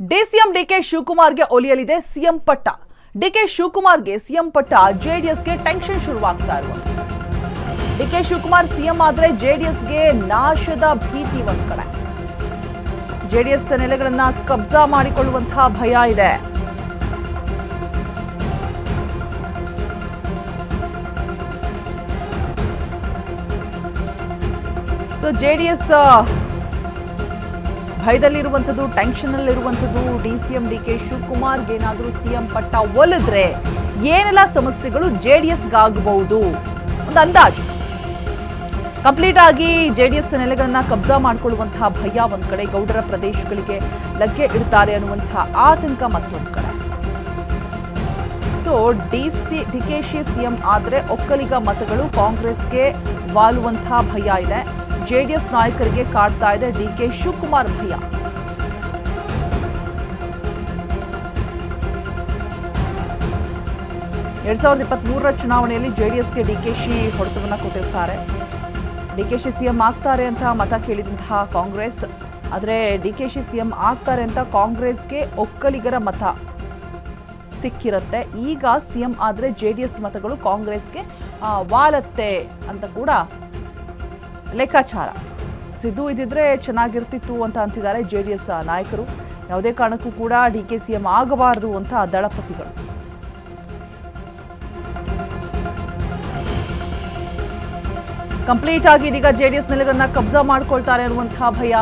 DCM DK ಶಿವಕುಮಾರ್ಗೆ ಒಲಿಯಲಿದೆ CM ಪಟ್ಟ. DK ಶಿವಕುಮಾರ್ಗೆ CM ಪಟ್ಟ ಜೆಡಿಎಸ್ಗೆ ಟೆನ್ಷನ್ ಶುರುವಾಗ್ತಾ ಇರುವಂತೆ. ಡಿಕೆ ಶಿವಕುಮಾರ್ ಸಿಎಂ ಆದ್ರೆ ಜೆಡಿಎಸ್ಗೆ ನಾಶದ ಭೀತಿ ಒಂದ್ ಕಡೆ. ಜೆಡಿಎಸ್ ನೆಲೆಗಳನ್ನ ಕಬ್ಜಾ ಮಾಡಿಕೊಳ್ಳುವಂತಹ ಭಯ ಇದೆ. ಸೊ ಜೆಡಿಎಸ್ ಭಯದಲ್ಲಿರುವಂಥದ್ದು, ಟೆನ್ಷನ್ ಅಲ್ಲಿರುವಂಥದ್ದು. ಡಿಸಿಎಂ ಡಿಕೆ ಶಿವಕುಮಾರ್ಗೆ ಏನಾದರೂ ಸಿಎಂ ಪಟ್ಟ ಒಲಿದ್ರೆ ಏನೆಲ್ಲ ಸಮಸ್ಯೆಗಳು ಜೆಡಿಎಸ್ಗಾಗಬಹುದು ಒಂದು ಅಂದಾಜು. ಕಂಪ್ಲೀಟ್ ಆಗಿ ಜೆಡಿಎಸ್ ನೆಲೆಗಳನ್ನ ಕಬ್ಜಾ ಮಾಡಿಕೊಳ್ಳುವಂತಹ ಭಯ ಒಂದ್ ಕಡೆ, ಗೌಡರ ಪ್ರದೇಶಗಳಿಗೆ ಲಗ್ಗೆ ಇಡ್ತಾರೆ ಅನ್ನುವಂತಹ ಆತಂಕ ಮತ್ತೊಂದು ಕಡೆ. ಸೊ ಡಿಕೆಶಿ ಸಿಎಂ ಆದ್ರೆ ಒಕ್ಕಲಿಗ ಮತಗಳು ಕಾಂಗ್ರೆಸ್ಗೆ ವಾಲುವಂತಹ ಭಯ ಇದೆ. ಜೆಡಿಎಸ್ ನಾಯಕರಿಗೆ ಕಾಡ್ತಾ ಇದೆ ಡಿಕೆ ಶಿವಕುಮಾರ್ ಭಯ. ಎರಡ್ 2023 ಚುನಾವಣೆಯಲ್ಲಿ ಜೆಡಿಎಸ್ಗೆ ಡಿಕೆಶಿ ಹೊಡೆತವನ್ನ ಕೊಟ್ಟಿರ್ತಾರೆ. ಡಿಕೆಶಿ ಸಿಎಂ ಆಗ್ತಾರೆ ಅಂತ ಮತ ಕೇಳಿದಂತಹ ಕಾಂಗ್ರೆಸ್, ಆದರೆ ಡಿಕೆಶಿ ಸಿಎಂ ಆಗ್ತಾರೆ ಅಂತ ಕಾಂಗ್ರೆಸ್ಗೆ ಒಕ್ಕಲಿಗರ ಮತ ಸಿಕ್ಕಿರುತ್ತೆ. ಈಗ ಸಿಎಂ ಆದ್ರೆ ಜೆಡಿಎಸ್ ಮತಗಳು ಕಾಂಗ್ರೆಸ್ಗೆ ವಾಲತ್ತೆ ಅಂತ ಕೂಡ ಲೆಕ್ಕಾಚಾರ. ಸಿದ್ದು ಇದ್ದಿದ್ರೆ ಚೆನ್ನಾಗಿರ್ತಿತ್ತು ಅಂತ ಅಂತಿದ್ದಾರೆ ಜೆಡಿಎಸ್ ನಾಯಕರು. ಯಾವುದೇ ಕಾರಣಕ್ಕೂ ಕೂಡ ಡಿಕೆ ಸಿಎಂ ಆಗಬಾರದು ಅಂತ ದಳಪತಿಗಳು. ಕಂಪ್ಲೀಟ್ ಆಗಿ ಇದೀಗ ಜೆಡಿಎಸ್ ನೆಲೆಗಳನ್ನ ಕಬ್ಜಾ ಮಾಡ್ಕೊಳ್ತಾರೆ ಅನ್ನುವಂತಹ ಭಯ.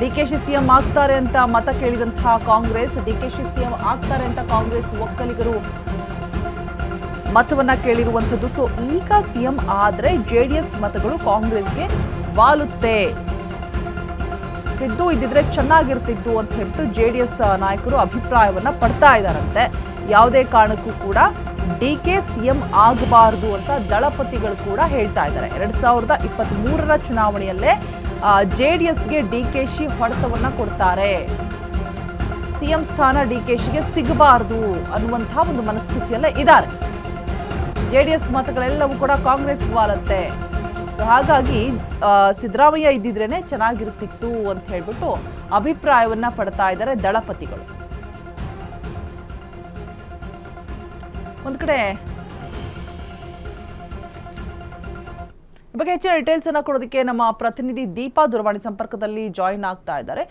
ಡಿಕೆಶಿ ಸಿಎಂ ಆಗ್ತಾರೆ ಅಂತ ಮತ ಕೇಳಿದಂತಹ ಕಾಂಗ್ರೆಸ್, ಡಿಕೆಶಿ ಸಿಎಂ ಆಗ್ತಾರೆ ಅಂತ ಕಾಂಗ್ರೆಸ್ ಒಕ್ಕಲಿಗರು ಮತವನ್ನ ಕೇಳಿರುವಂಥದ್ದು. ಸೊ ಈಗ ಸಿಎಂ ಆದ್ರೆ ಜೆಡಿಎಸ್ ಮತಗಳು ಕಾಂಗ್ರೆಸ್ಗೆ ವಾಲುತ್ತೆ. ಸಿದ್ದು ಇದ್ದಿದ್ರೆ ಚೆನ್ನಾಗಿರ್ತಿತ್ತು ಅಂತ ಹೇಳ್ಬಿಟ್ಟು ಜೆಡಿಎಸ್ ನಾಯಕರು ಅಭಿಪ್ರಾಯವನ್ನ ಪಡ್ತಾ ಇದ್ದಾರಂತೆ. ಯಾವುದೇ ಕಾರಣಕ್ಕೂ ಕೂಡ ಡಿಕೆ ಸಿಎಂ ಆಗಬಾರದು ಅಂತ ದಳಪತಿಗಳು ಕೂಡ ಹೇಳ್ತಾ ಇದ್ದಾರೆ. 2023 ಚುನಾವಣೆಯಲ್ಲೇ ಜೆಡಿಎಸ್ಗೆ ಡಿಕೆಶಿ ಹೊಡೆತವನ್ನ ಕೊಡ್ತಾರೆ. ಸಿಎಂ ಸ್ಥಾನ ಡಿಕೆಶಿಗೆ ಸಿಗಬಾರದು ಅನ್ನುವಂತಹ ಒಂದು ಮನಸ್ಥಿತಿಯಲ್ಲೇ ಇದ್ದಾರೆ. ಜೆಡಿಎಸ್ ಮತಗಳೆಲ್ಲವೂ ಕೂಡ ಕಾಂಗ್ರೆಸ್ ವಾಲತ್ತೆ. ಸೊ ಹಾಗಾಗಿ ಸಿದ್ದರಾಮಯ್ಯ ಇದ್ದಿದ್ರೇನೆ ಚೆನ್ನಾಗಿರ್ತಿತ್ತು ಅಂತ ಹೇಳ್ಬಿಟ್ಟು ಅಭಿಪ್ರಾಯವನ್ನ ಪಡ್ತಾ ಇದ್ದಾರೆ ದಳಪತಿಗಳು. ಒಂದ್ ಕಡೆ ಈ ಬಗ್ಗೆ ಹೆಚ್ಚಿನ ಡೀಟೇಲ್ಸ್ ಅನ್ನ ಕೊಡೋದಕ್ಕೆ ನಮ್ಮ ಪ್ರತಿನಿಧಿ ದೀಪಾ ದೂರವಾಣಿ ಸಂಪರ್ಕದಲ್ಲಿ ಜಾಯಿನ್ ಆಗ್ತಾ ಇದ್ದಾರೆ.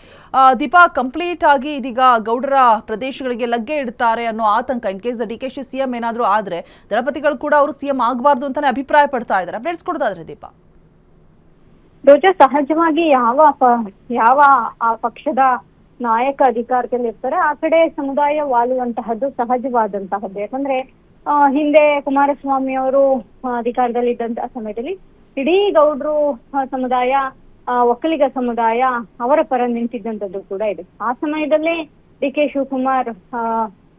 ದೀಪಾ, ಕಂಪ್ಲೀಟ್ ಆಗಿ ಇದೀಗ ಗೌಡರ ಪ್ರದೇಶಗಳಿಗೆ ಲಗ್ಗೆ ಇಡ್ತಾರೆ ಅನ್ನೋ ಆತಂಕ, ಇನ್ ಕೇಸ್ ಡಿಕೆಶಿ ಸಿಎಂ ಏನಾದರೂ ಆದ್ರೆ ದಳಪತಿಗಳು ಕೂಡ ಅವರು ಸಿಎಂ ಆಗಬಾರ್ದು ಅಂತಾನೆ ಅಭಿಪ್ರಾಯ ಪಡ್ತಾ ಇದ್ದಾರೆ. ಅಪ್ಡೇಟ್ಸ್ ಕೊಡ್ತಾ ದೀಪಾ. ರೋಜಾ, ಸಹಜವಾಗಿ ಯಾವ ಆ ಪಕ್ಷದ ನಾಯಕ ಅಧಿಕಾರದಲ್ಲಿ ಇರ್ತಾರೆ ಆ ಕಡೆ ಸಮುದಾಯ ವಾಲುವಂತಹದ್ದು ಸಹಜವಾದಂತಹದ್ದು. ಯಾಕಂದ್ರೆ ಹಿಂದೆ ಕುಮಾರಸ್ವಾಮಿ ಅವರು ಅಧಿಕಾರದಲ್ಲಿ ಇದ್ದಂತಹ ಸಮಯದಲ್ಲಿ ಇಡೀ ಗೌಡ್ರು ಸಮುದಾಯ, ಒಕ್ಕಲಿಗ ಸಮುದಾಯ ಅವರ ಪರ ನಿಂತಿದ್ದಂಥದ್ದು ಕೂಡ ಇದೆ. ಆ ಸಮಯದಲ್ಲೇ ಡಿಕೆ ಶಿವಕುಮಾರ್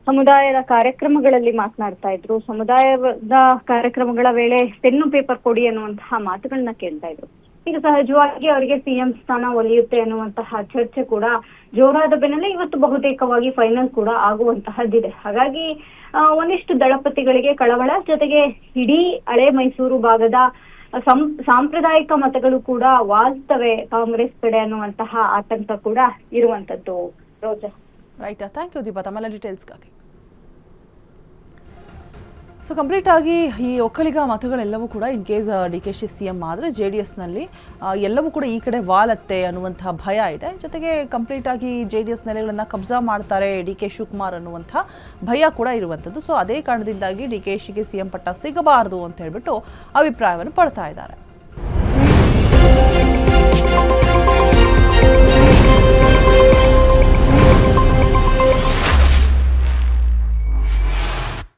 ಸಮುದಾಯದ ಕಾರ್ಯಕ್ರಮಗಳಲ್ಲಿ ಮಾತನಾಡ್ತಾ ಇದ್ರು. ಸಮುದಾಯದ ಕಾರ್ಯಕ್ರಮಗಳ ವೇಳೆ ಪೆನ್ನು ಪೇಪರ್ ಕೊಡಿ ಅನ್ನುವಂತಹ ಮಾತುಗಳನ್ನ ಕೇಳ್ತಾ ಇದ್ರು. ಈಗ ಸಹಜವಾಗಿ ಅವರಿಗೆ ಸಿಎಂ ಸ್ಥಾನ ಒಲಿಯುತ್ತೆ ಅನ್ನುವಂತಹ ಚರ್ಚೆ ಕೂಡ ಜೋರಾದ ಬೆನ್ನಲ್ಲೇ ಇವತ್ತು ಬಹುತೇಕವಾಗಿ ಫೈನಲ್ ಕೂಡ ಆಗುವಂತಹದ್ದಿದೆ. ಹಾಗಾಗಿ ಒಂದಿಷ್ಟು ದಳಪತಿಗಳಿಗೆ ಕಳವಳ, ಜೊತೆಗೆ ಇಡೀ ಹಳೆ ಮೈಸೂರು ಭಾಗದ ಸಾಂಪ್ರದಾಯಿಕ ಮತಗಳು ಕೂಡ ವಾಲ್ತವೆ ಕಾಂಗ್ರೆಸ್ ಕಡೆ ಅನ್ನುವಂತಹ ಆತಂಕ ಕೂಡ ಇರುವಂತದ್ದು. ರೋಜಾ, ರೈಟ್, ಥ್ಯಾಂಕ್ ಯು ದೀಪಾ ತಮ್ಮೆಲ್ಲ ಡೀಟೇಲ್ಸ್ಗಾಗಿ. ಸೊ ಕಂಪ್ಲೀಟ್ ಆಗಿ ಈ ಒಕ್ಕಲಿಗ ಮತಗಳೆಲ್ಲವೂ ಕೂಡ ಇನ್ ಕೇಸ್ ಡಿಕೆಶಿ ಸಿಎಂ ಆದರೆ ಜೆಡಿಎಸ್ನಲ್ಲಿ ಎಲ್ಲವೂ ಕೂಡ ಈ ಕಡೆ ವಾಲತ್ತೆ ಅನ್ನುವಂಥ ಭಯ ಇದೆ. ಜೊತೆಗೆ ಕಂಪ್ಲೀಟ್ ಆಗಿ ಜೆಡಿಎಸ್ ನೆಲೆಗಳನ್ನು ಕಬ್ಜಾ ಮಾಡ್ತಾರೆ ಡಿಕೆ ಶಿವಕುಮಾರ್ ಅನ್ನುವಂಥ ಭಯ ಕೂಡ ಇರುವಂಥದ್ದು. ಸೊ ಅದೇ ಕಾರಣದಿಂದಾಗಿ ಡಿಕೆಶಿಗೆ ಸಿಎಂ ಪಟ್ಟ ಸಿಗಬಾರದು ಅಂತ ಹೇಳ್ಬಿಟ್ಟು ಅಭಿಪ್ರಾಯವನ್ನು ಪಡ್ತಾ ಇದ್ದಾರೆ.